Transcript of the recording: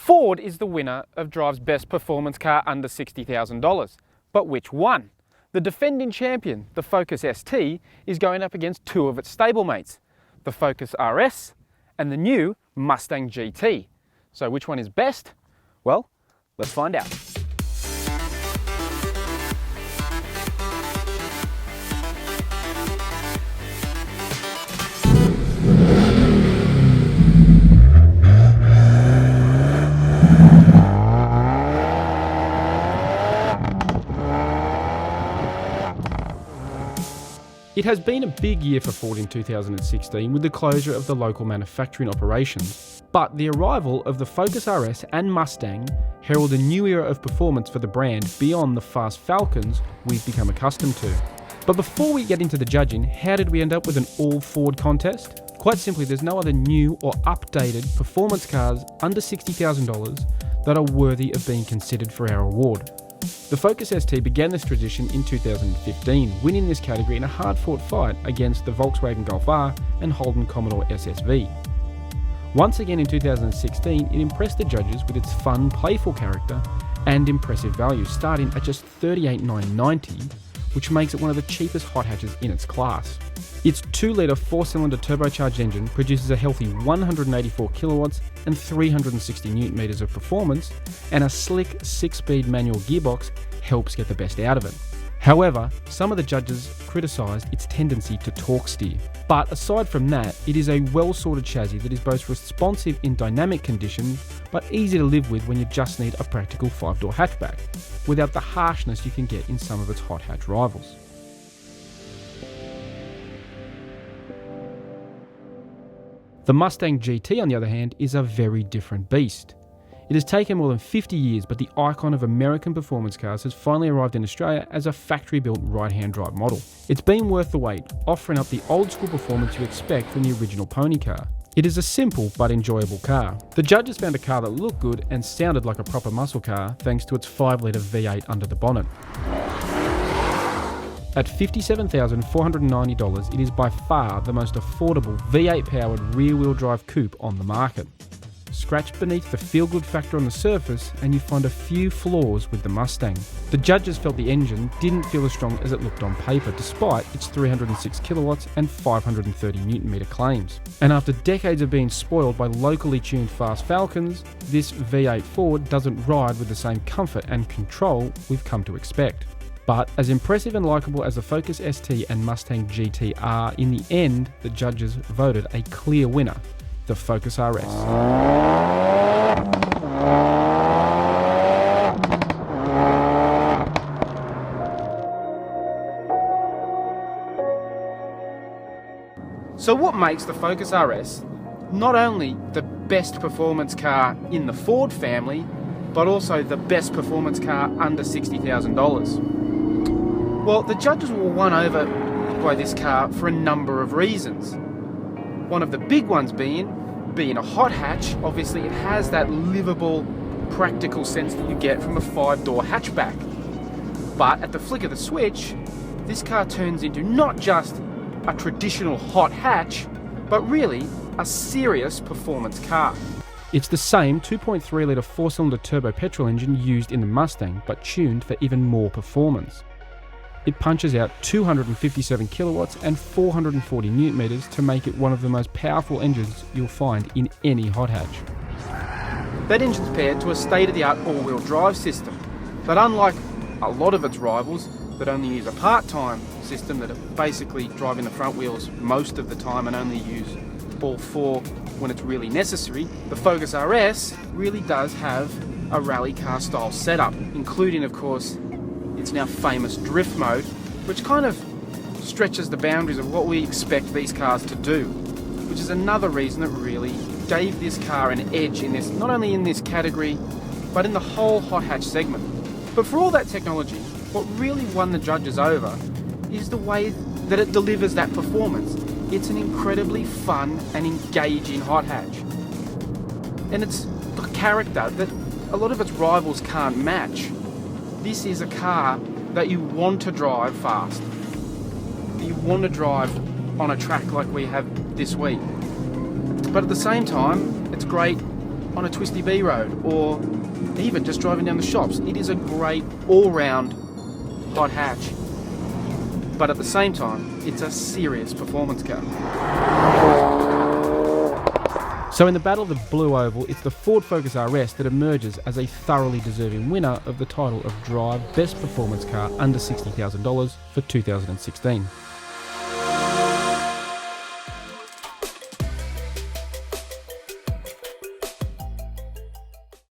Ford is the winner of Drive's best performance car under $60,000. But which one? The defending champion, the Focus ST, is going up against two of its stablemates, the Focus RS and the new Mustang GT. So which one is best? Well, let's find out. It has been a big year for Ford in 2016 with the closure of the local manufacturing operations. But the arrival of the Focus RS and Mustang herald a new era of performance for the brand beyond the fast Falcons we've become accustomed to. But before we get into the judging, how did we end up with an all Ford contest? Quite simply, there's no other new or updated performance cars under $60,000 that are worthy of being considered for our award. The Focus ST began this tradition in 2015, winning this category in a hard-fought fight against the Volkswagen Golf R and Holden Commodore SSV. Once again in 2016, it impressed the judges with its fun, playful character and impressive value, starting at just $38,990, which makes it one of the cheapest hot hatches in its class. Its 2-litre 4-cylinder turbocharged engine produces a healthy 184 kilowatts and 360 newton meters of performance, and a slick 6-speed manual gearbox helps get the best out of it. However, some of the judges criticised its tendency to torque steer. But aside from that, it is a well-sorted chassis that is both responsive in dynamic conditions, but easy to live with when you just need a practical 5-door hatchback, without the harshness you can get in some of its hot hatch rivals. The Mustang GT, on the other hand, is a very different beast. It has taken more than 50 years, but the icon of American performance cars has finally arrived in Australia as a factory-built right-hand drive model. It's been worth the wait, offering up the old-school performance you expect from the original pony car. It is a simple but enjoyable car. The judges found a car that looked good and sounded like a proper muscle car thanks to its 5-litre V8 under the bonnet. At $57,490, it is by far the most affordable V8-powered rear-wheel drive coupe on the market. Scratch beneath the feel-good factor on the surface and you find a few flaws with the Mustang. The judges felt the engine didn't feel as strong as it looked on paper, despite its 306 kilowatts and 530 newton meter claims. And after decades of being spoiled by locally tuned fast Falcons, this V8 Ford doesn't ride with the same comfort and control we've come to expect. But as impressive and likeable as the Focus ST and Mustang GT are, in the end, the judges voted a clear winner, the Focus RS. So what makes the Focus RS not only the best performance car in the Ford family, but also the best performance car under $60,000? Well, the judges were won over by this car for a number of reasons. One of the big ones being a hot hatch. Obviously it has that livable, practical sense that you get from a 5-door hatchback. But at the flick of the switch, this car turns into not just a traditional hot hatch, but really a serious performance car. It's the same 2.3-litre 4-cylinder turbo petrol engine used in the Mustang, but tuned for even more performance. It punches out 257 kilowatts and 440 newton meters to make it one of the most powerful engines you'll find in any hot hatch. That engine's paired to a state-of-the-art all-wheel drive system, but unlike a lot of its rivals that only use a part-time system that are basically driving the front wheels most of the time and only use all four when it's really necessary, the Focus RS really does have a rally car style setup, including of course its now famous drift mode, which kind of stretches the boundaries of what we expect these cars to do, which is another reason that really gave this car an edge in this, not only in this category, but in the whole hot hatch segment. But for all that technology, what really won the judges over is the way that it delivers that performance. It's an incredibly fun and engaging hot hatch. And it's the character that a lot of its rivals can't match. This is a car that you want to drive fast. You want to drive on a track like we have this week. But at the same time, it's great on a twisty B road, or even just driving down the shops. It is a great all-round hot hatch. But at the same time, it's a serious performance car. So in the battle of the Blue Oval, it's the Ford Focus RS that emerges as a thoroughly deserving winner of the title of Drive Best Performance Car under $60,000 for 2016.